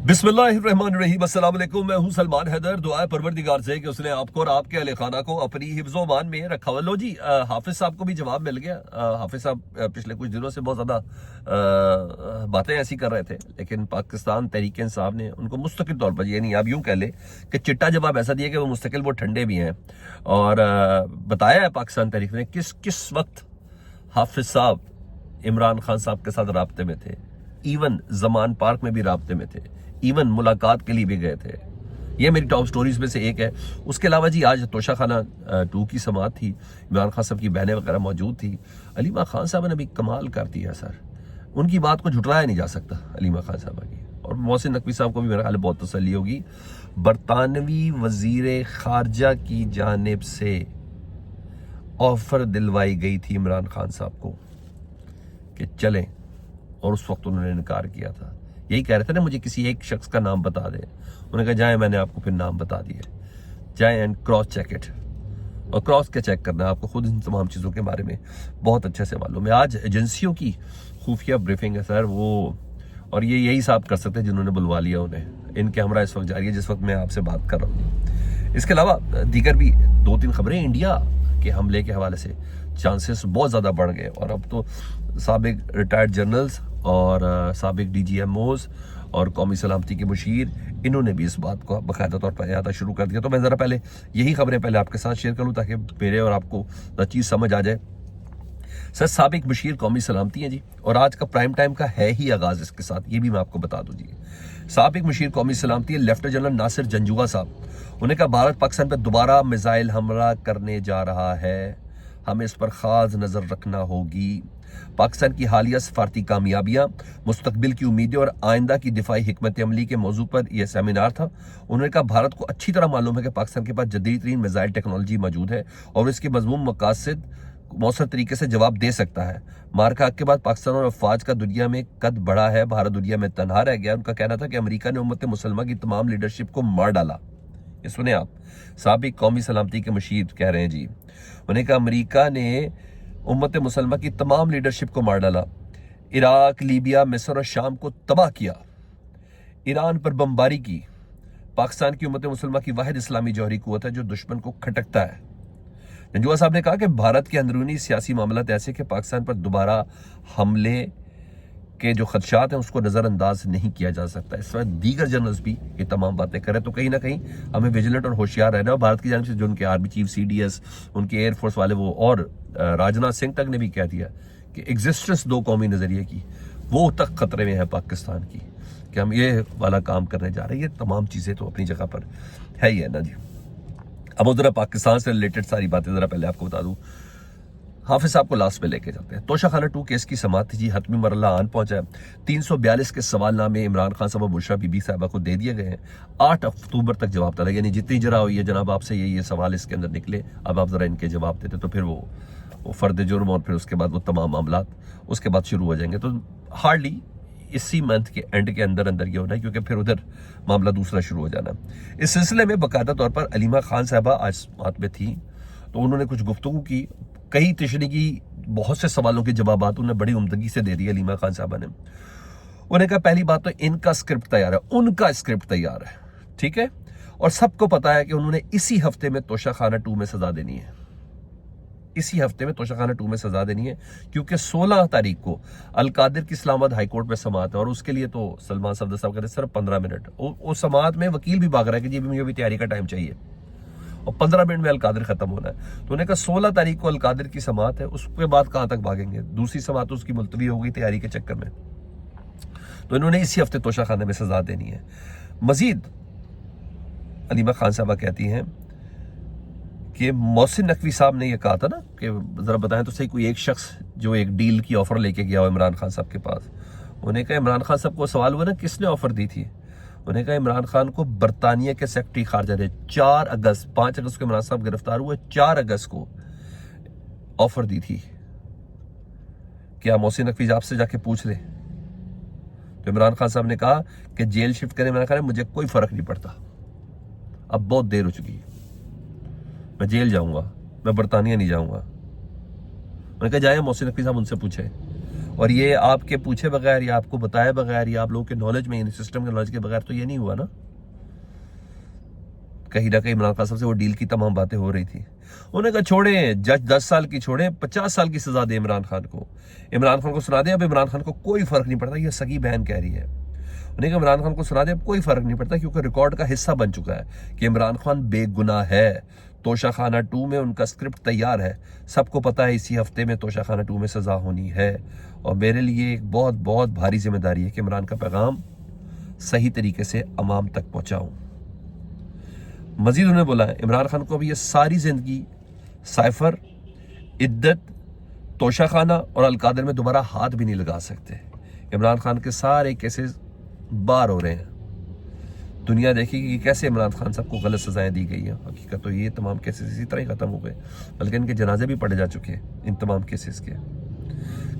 बिस्मिल्लाहिर्रहमानिर्रहीम, अस्सलाम वालेकुम। मैं हूं सलमान हैदर। दुआ है परवरदिगार से कि उसने आपको और आपके अहले खाना को अपनी हिफ्ज़ो मान में रखा हुआ। लो जी, हाफिज साहब को भी जवाब मिल गया। हाफिज साहब पिछले कुछ दिनों से बहुत ज़्यादा बातें ऐसी कर रहे थे, लेकिन पाकिस्तान तहरीक इंसाफ ने उनको मुस्तकिल तौर पर, यानी आप यूँ कह ले कि चिट्टा जवाब ऐसा दिया कि वो मुस्तकिल वो ठंडे भी हैं। और बताया है पाकिस्तान तहरीक ने किस किस वक्त हाफिज साहब इमरान खान साहब के साथ राब्ते में थे, इवन जमान पार्क में भी राब्ते में थे, इवन मुलाकात के लिए भी गए थे। ये मेरी टॉप स्टोरीज में से एक है। उसके अलावा जी आज तोशा खाना 2 की समात थी, इमरान खान साहब की बहनें वगैरह मौजूद थी। अलीमा खान साहब ने भी कमाल कर दिया सर, उनकी बात को झुटलाया नहीं जा सकता अलीमा खान साहब की। और मोहसिन नकवी साहब को भी मेरा ख्याल बहुत तसल्ली होगी। बरतानवी वजीर खारजा की जानिब से ऑफर दिलवाई गई थी इमरान खान साहब को कि चलें, और उस वक्त उन्होंने इनकार किया था। यही कह रहे थे ना, मुझे किसी एक शख्स का नाम बता दें। उन्होंने कहा जाए, मैंने आपको फिर नाम बता दिए, जाए एंड क्रॉस चेक इट। और क्रॉस क्या चेक करना है, आपको खुद इन तमाम चीज़ों के बारे में बहुत अच्छे से मालूम है। आज एजेंसियों की खुफिया ब्रीफिंग है सर, वो और ये यही साहब कर सकते हैं जिन्होंने बुलवा लिया उन्हें। इनके हमरा इस वक्त जारी है जिस वक्त मैं आपसे बात कर रहा हूँ। इसके अलावा दीगर भी 2-3 खबरें इंडिया के हमले के हवाले से चांसेस बहुत ज़्यादा बढ़ गए। और अब तो साबिक रिटायर्ड जनरल्स और साबिक DGMOs और कौमी सलामती के मुशीर, इन्होंने भी इस बात को बाकायदा तौर पर अहाता शुरू कर दिया। तो मैं ज़रा पहले यही खबरें पहले आपके साथ शेयर करूँ ताकि मेरे और आपको चीज़ समझ आ जाए। सर, साबिक मुशीर कौमी सलामती हैं जी, और आज का प्राइम टाइम का है ही आगाज़ इसके साथ, ये भी मैं आपको बता दूँ जी। साबिक मुशीर कौमी सलामती लेफ्टिनेंट जनरल नासिर जंजुआ साहब, उन्होंने कहा भारत पाकिस्तान पर दोबारा मिसाइल हमला करने जा रहा है, हमें इस पर खास नज़र रखना होगी। पाकिस्तान की हालिया सफारती कामयाबियां, मुस्तकबिल की उम्मीदें और आइंदा की दिफाई हिकमत अमली के मौजू पर यह सेमिनार था। उन्होंने कहा भारत को अच्छी तरह मालूम है कि पाकिस्तान के पास जदीद तरीन मिसाइल टेक्नोलॉजी मौजूद है और इसके मज़मूम मकासद मौसर तरीके से जवाब दे सकता है। मार्का के बाद पाकिस्तान और अफवाज का दुनिया में कद बढ़ा है, भारत दुनिया में तनहा रह गया। उनका कहना था कि अमेरिका ने उम्मत मुसलमान की तमाम लीडरशिप को मार डाला। ये सुने आप, साबिक कौमी सलामती के मुशीर कह रहे हैं जी। उन्होंने कहा अमेरिका ने उम्मत मुसलमान की तमाम लीडरशिप को मार डाला, इराक, लीबिया, मिस्र और शाम को तबाह किया, ईरान पर बमबारी की। पाकिस्तान की उम्मत मुसलमान की वाहिद इस्लामी जौहरी कुव्वत है जो दुश्मन को खटकता है। जंजुआ साहब ने कहा कि भारत के अंदरूनी सियासी मामला ऐसे कि पाकिस्तान पर दोबारा हमले के जो खदशात हैं उसको नज़रअंदाज नहीं किया जा सकता। इस वक्त दीगर जनरल्स भी ये तमाम बातें करें, तो कहीं ना कहीं हमें विजिलेंट और होशियार रहना है। और भारत की जानिब से जो उनके आर्मी चीफ, CDS, उनके एयरफोर्स वाले वो, और राजनाथ सिंह तक ने भी कह दिया कि एग्जिस्टेंस 2 कौमी नज़रिए की वो तक खतरे में है पाकिस्तान की, कि हम ये वाला काम करने जा रहे हैं। ये तमाम चीज़ें तो अपनी जगह पर है ही है ना जी। अब ज़रा पाकिस्तान से रिलेटेड सारी बातें ज़रा पहले आपको बता दूँ। हाफिज साहब को लास्ट में लेके चलते हैं। तोशा खाना 2 केस की समाअत जी हतमी मरला आन पहुंचा है। 342 के सवालनामे इमरान खान साहब और बुशरा बीबी साहबा को दे दिए गए हैं। 8 अक्टूबर तक जवाब तला, यानी जितनी जरा हुई है जनाब आपसे ये सवाल इसके अंदर निकले, अब आप ज़रा इनके जवाब देते तो फिर वो फर्द जुर्म और फिर उसके बाद वो तमाम मामला उसके बाद शुरू हो जाएंगे। तो हार्डली इसी मंथ के एंड के अंदर ये होना है, क्योंकि फिर उधर मामला दूसरा शुरू हो जाना। इस सिलसिले में बाकायदा तौर पर अलीमा खान साहबा आज समाअत में थी, तो उन्होंने कुछ गुफ्तगू की, कई तशरीह की, बहुत से सवालों के जवाब उन्होंने बड़ी उम्दगी से दे दिए अलीमा खान साहबा ने। उन्होंने कहा पहली बात तो इनका स्क्रिप्ट तैयार है, उनका स्क्रिप्ट तैयार है, ठीक है, और सबको पता है कि उन्होंने इसी हफ्ते में तोशा खाना 2 में सजा देनी है। इसी हफ्ते में तोशा खाना 2 में सजा देनी है, क्योंकि 16 तारीख को अलकादिर की इस्लामाबाद हाईकोर्ट में समाअत है, और उसके लिए तो सलमान सफदर साहब कहते हैं सिर्फ 15 मिनट। उस समाअत में वकील भी भाग रहा है कि जी मुझे भी तैयारी का टाइम चाहिए, और 15 मिनट में अलकादिर खत्म होना है। तो उन्होंने कहा 16 तारीख को अलकादिर की समाअत है, उसके बाद कहां तक भागेंगे, दूसरी समाअत उसकी मुलतवी हो गई तैयारी के चक्कर में। तो इन्होंने इसी हफ्ते तोशा खाने में सजा देनी है। मजीद अलीमा खान साहबा कहती हैं कि मोहसिन नकवी साहब ने यह कहा था ना कि जरा बताएं तो सही, कोई एक शख्स जो एक डील की ऑफर लेके गया हो इमरान खान साहब के पास। उन्होंने कहा इमरान खान साहब को सवाल हुआ ना किसने ऑफर दी थी। उन्होंने कहा इमरान खान को बरतानिया के सेक्रेटरी खारजा ने 4 अगस्त 5 अगस्त को इमरान साहब गिरफ्तार हुए, 4 अगस्त को ऑफर दी थी, क्या मोहसिन नकवी आपसे जाके पूछ ले। तो इमरान खान साहब ने कहा कि जेल शिफ्ट करें। इमरान खान ने मुझे कोई फर्क नहीं पड़ता, अब बहुत देर हो चुकी है, मैं जेल जाऊंगा, मैं बरतानिया नहीं जाऊंगा। उन्होंने कहा जाए मोहसिन नकवी साहब उनसे पूछे। और ये आपके पूछे बगैर या आपको बताए बगैर या आप लोगों के नॉलेज में, इन सिस्टम के नॉलेज के बगैर तो ये नहीं हुआ ना। कहीं ना कहीं इमरान खान साहब से वो डील की तमाम बातें हो रही थी। उन्होंने कहा छोड़े, जज 10 साल की छोड़े, 50 साल की सजा दे इमरान खान को सुना दे। अब इमरान खान को कोई फर्क नहीं पड़ता, ये सगी बहन कह रही है। उन्होंने कहा इमरान खान को सुना दे, अब कोई फर्क नहीं पड़ता, क्योंकि रिकॉर्ड का हिस्सा बन चुका है कि इमरान खान बेगुनाह है। तोशा खाना 2 में उनका स्क्रिप्ट तैयार है, सबको पता है इसी हफ्ते में तोशा खाना 2 में सजा होनी है। और मेरे लिए एक बहुत बहुत भारी जिम्मेदारी है कि इमरान का पैगाम सही तरीके से अवाम तक पहुंचाऊं। मजीद उन्होंने बोला है इमरान खान को अभी ये सारी जिंदगी साइफर, इद्दत, तोशा खाना और अलकादर में दोबारा हाथ भी नहीं लगा सकते। इमरान खान के सारे केसेस बार हो रहे हैं। दुनिया देखेगी कि कैसे इमरान खान साहब को गलत सजाएं दी गई हैं। हकीकत तो ये तमाम केसेस इसी तरह ही खत्म हो गए, बल्कि इनके जनाजे भी पढ़े जा चुके हैं इन तमाम केसेस के।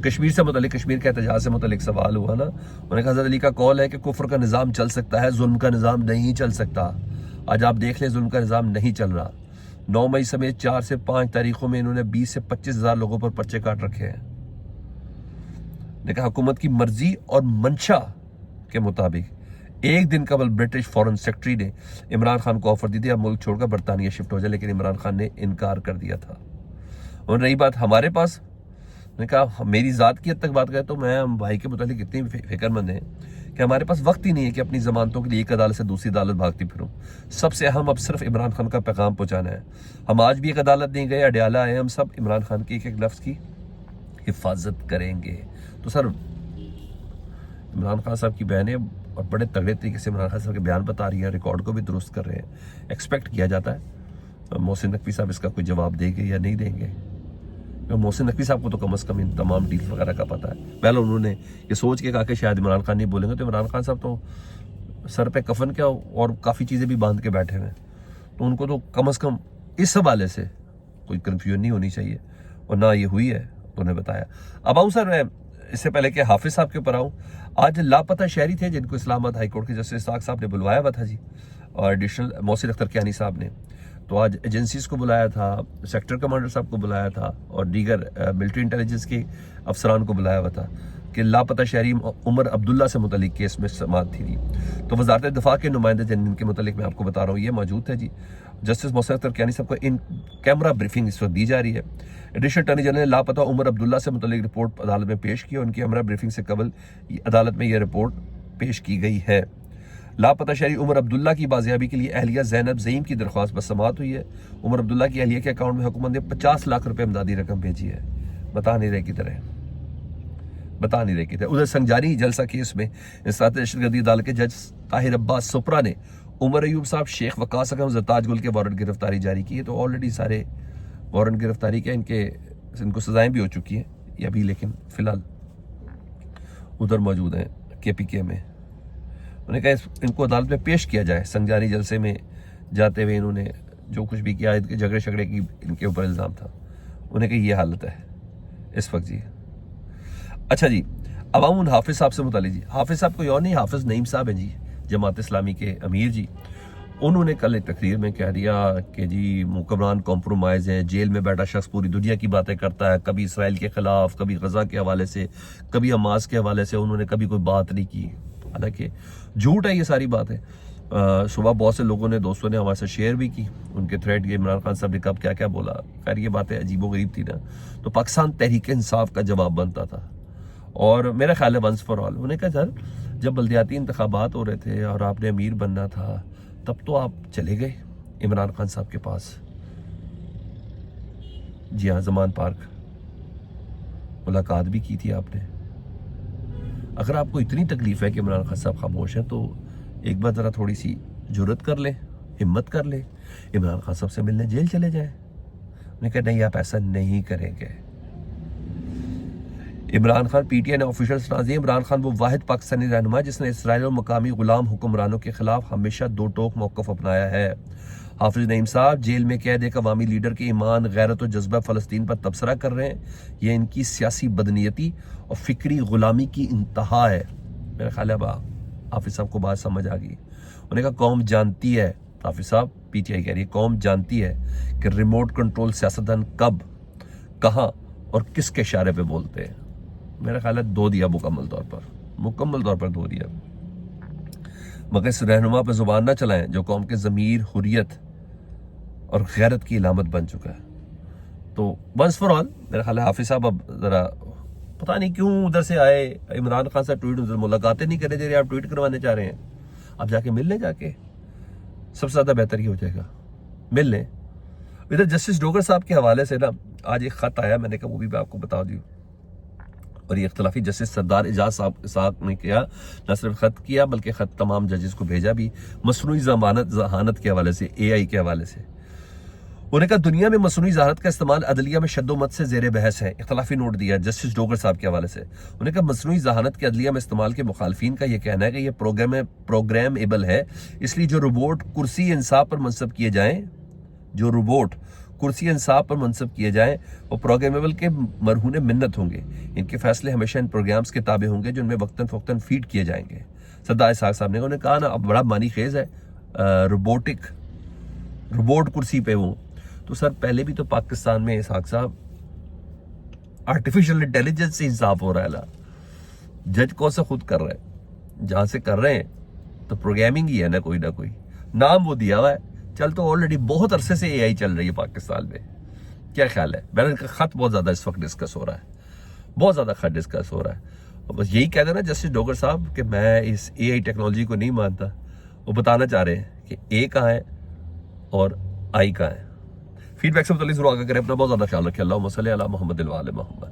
कश्मीर से मुतल्लिक, कश्मीर के एहतजाज से मुतल्लिक सवाल हुआ ना। उन्होंने कहा हज़रत अली का कौल है कि कुफ्र का निज़ाम चल सकता है, जुल्म का निज़ाम नहीं चल सकता। आज आप देख लें, जुल्म का निज़ाम नहीं चल रहा। 9 मई समेत 4 से 5 तारीखों में इन्होंने 20 से 25 हज़ार लोगों पर पर्चे काट रखे हैं। ने कहा हुकूमत की मर्जी और मंशा के मुताबिक एक दिन कबल ब्रिटिश फॉरेन सेक्रेटरी ने इमरान खान को ऑफर दी थी अब मुल्क छोड़कर बरतानिया शिफ्ट हो जाए, लेकिन इमरान खान ने इनकार कर दिया था। और रही बात हमारे पास, ने कहा मेरी ज़ात की हद तक बात करें तो मैं हम भाई के मुतालिक इतनी फिक्रमंद हैं कि हमारे पास वक्त ही नहीं है कि अपनी जमानतों के लिए एक अदालत से दूसरी अदालत भागती फिरूं। सबसे अहम अब सिर्फ इमरान खान का पैगाम पहुंचाना है। हम आज भी एक अदालत नहीं गए, अडयाला आए, हम सब इमरान खान के एक एक लफ्ज़ की हिफाजत करेंगे। तो सर इमरान खान साहब की बहनें और बड़े तगड़े तरीके से इमरान खान साहब के बयान बता रही है, रिकॉर्ड को भी दुरुस्त कर रहे हैं। एक्सपेक्ट किया जाता है मोहसिन नकवी साहब इसका कोई जवाब देंगे या नहीं देंगे। मोहसिन नकवी साहब को तो कम अज़ कम इन तमाम डील वगैरह का पता है। पहले उन्होंने ये सोच के कहा कि शायद इमरान खान नहीं बोलेंगे, तो इमरान खान साहब तो सर पे कफन क्या और काफ़ी चीज़ें भी बांध के बैठे हुए, तो उनको तो कम अज़ कम इस हवाले से कोई कन्फ्यूजन नहीं होनी चाहिए। और ना ये हुई है तो उन्हें बताया। अब आऊँ सर, मैं इससे पहले कि हाफिज़ साहब के ऊपर आऊँ, आज लापता शहरी थे जिनको इस्लामाबाद हाईकोर्ट के जस्टिस इसाक साहब ने बुलवाया हुआ था जी, और एडिशनल मोहसिन अख्तर कियानी साहब ने। तो आज एजेंसीज को बुलाया था, सेक्टर कमांडर साहब को बुलाया था और दीगर मिलिट्री इंटेलिजेंस के अफसरान को बुलाया हुआ था कि लापता शहरी उमर अब्दुल्ला से मुतल्लिक केस में समाअत थी। तो वजारत दिफा के नुमाइंदे जिनके मुतल्लिक मैं आपको बता रहा हूँ ये मौजूद थे जी। जस्टिस मोहसिन अख्तर कियानी साहब को इन कैमरा ब्रीफिंग इस वक्त दी जा रही है। एडिशनल अटॉर्नी जनरल ने लापता उमर अब्दुल्ला से मुतल्लिक रिपोर्ट अदालत में पेश की और उनकी कैमरा ब्रीफिंग से कबल अदालत में यह रिपोर्ट पेश की गई है। लापता शहरी उमर अब्दुल्ला की बाजियाबी के लिए अहलिया जैनब ज़ईम की दरख्वास्त पर समाअत हुई है। उमर अब्दुल्ला की अहलिया के अकाउंट में हुकूमत ने 50 लाख रुपए इमदादी रकम भेजी है। बता नहीं रहे की तरह उधर संजारी जलसा केस में इंसदाद दहशतगर्दी अदालत के जज ताहिर अब्बास सुपरा ने उमर अयूब साहब, शेख वकास अकरम, ज़रताज गुल के वारंट गिरफ्तारी जारी की है। तो ऑलरेडी सारे वारंट गिरफ्तारी के इनको सजाएं भी हो चुकी हैं ये अभी, लेकिन फिलहाल उधर मौजूद हैं KPK में। उन्होंने कहा इनको अदालत में पेश किया जाए। संजारी जलसे में जाते हुए इन्होंने जो कुछ भी किया, इनके झगड़े शगड़े की इनके ऊपर इल्ज़ाम था। उन्हें कहा ये हालत है इस वक्त जी। अच्छा जी, अब आऊँ हाफिज़ साहब से मुतालिक जी। हाफिज़ साहब कोई और नहीं, हाफिज़ नईम साहब हैं जी, जमात इस्लामी के अमीर जी। उन्होंने कल एक तकरीर में कह दिया कि जी हुक्मरान कॉम्प्रोमाइज़ हैं, जेल में बैठा शख्स पूरी दुनिया की बातें करता है, कभी इसराइल के ख़िलाफ़, कभी गज़ा के हवाले से, कभी हमास के हवाले से उन्होंने कभी कोई बात नहीं की। हालांकि झूठ है ये सारी बातें। सुबह बहुत से लोगों ने, दोस्तों ने हमारे साथ शेयर भी की उनके थ्रेड के, इमरान खान साहब ने कब क्या क्या बोला। खैर ये बातें अजीबोगरीब थी ना, तो पाकिस्तान तहरीक इंसाफ का जवाब बनता था। और मेरा ख्याल है वंस फॉर ऑल, उन्होंने कहा सर जब बल्दियाती इंतखाबात हो रहे थे और आपने अमीर बनना था तब तो आप चले गए इमरान खान साहब के पास, जी हाँ, ज़मान पार्क मुलाकात भी की थी आपने। अगर आपको इतनी तकलीफ है कि इमरान खान साहब खामोश हैं तो एक बार ज़रा थोड़ी सी जुर्रत कर ले, हिम्मत कर ले, इमरान खान साहब से मिलने जेल चले जाएं। उन्होंने कहा नहीं, आप ऐसा नहीं करेंगे। इमरान खान PTI ने ऑफिशियल सुना दिया, इमरान खान वो वाहिद पाकिस्तानी रहनुमा जिसने इसराइल और मकामी गुलाम हुक्मरानों के खिलाफ हमेशा दो टोक मौक़िफ़ अपनाया है। हाफिज़ नईम साहब जेल में कैद एक अवामी लीडर के ईमान, गैरत और जज्बा फ़लस्तीन पर तबसरा कर रहे हैं। ये इनकी सियासी बदनीयती और फ़िक्री ग़ुलामी की इंतहा है। मेरा ख्याल है अब हाफिज़ साहब को बात समझ आ गई। उन्होंने कहा कौम जानती है, हाफिज़ साहब PTI कह रही है, कौम जानती है कि रिमोट कंट्रोल सियासतदान कब, कहाँ और किसके इशारे पे बोलते हैं। मेरा ख्याल है 2 दिया मुकम्मल तौर पर 2 दिया। मगर इस रहनुमा पर जुबान ना चलाएं जो कौम के ज़मीर, हुर्रियत और गैरत की इलामत बन चुका है। तो वंस फॉर ऑल मेरा ख्याल है हाफिज साहब अब ज़रा पता नहीं क्यों उधर से आए, इमरान खान से ट्वीट, उधर मुलाकातें नहीं करने दे रहे, आप ट्वीट करवाने चाह रहे हैं। आप जाके मिल लें, जाके सबसे ज़्यादा बेहतर ही हो जाएगा, मिल लें। इधर जस्टिस डोगर साहब के हवाले से ना आज एक ख़त आया, मैंने कहा वो भी मैं आपको बता दूँ। और ये इख्तलाफी जस्टिस सरदार एजाज साहब ने किया, न सिर्फ ख़त किया बल्कि ख़त तमाम जजेस को भेजा भी, मसनूई जहानत के हवाले से, AI के हवाले से। उन्होंने कहा दुनिया में मसनूई जहानत का इस्तेमाल अदलिया में शद्दोमत से जेर बहस है। इख्तलाफी नोट दिया जस्टिस डोगर साहब के हवाले से। उन्होंने कहा मसनूई जहानत के अदलिया में इस्तेमाल के मुखालफिन का यह कहना है कि यह प्रोग्रामेबल है, इसलिए जो रोबोट कुर्सी इंसाफ पर मनसब किए जाएं, वो प्रोग्रामेबल के मरहून मिन्नत होंगे। इनके फैसले हमेशा इन प्रोग्राम्स के ताबे होंगे जो इनमें वक्तन फ़वक्तन फीड किए जाएंगे। सरदार इसहाक साहब ने कहा ना अब बड़ा मानी खेज है रोबोट कुर्सी पे वो। तो सर पहले भी तो पाकिस्तान में इसहाक साहब आर्टिफिशियल इंटेलिजेंस से इंसाफ हो रहा है ना, जज कौन सा खुद कर रहा है, जहां से कर रहे हैं तो प्रोग्रामिंग ही है ना कोई नाम वो दिया हुआ है। चल तो ऑलरेडी बहुत अरसे से AI चल रही है पाकिस्तान में। क्या ख्याल है? मेरा इनका खत बहुत ज्यादा इस वक्त डिस्कस हो रहा है, बहुत ज्यादा खत डिस्कस हो रहा है। और बस यही कह देना जस्टिस डोगर साहब कि मैं इस AI टेक्नोलॉजी को नहीं मानता। वो बताना चाह रहे हैं कि A कहाँ है और I कहाँ है। फीडबैक से मतलब जरूर आगे करें। अपना बहुत ज्यादा ख्याल रखें। अल्लाहुम्मा सल्ली अला मुहम्मद व आले मुहम्मद।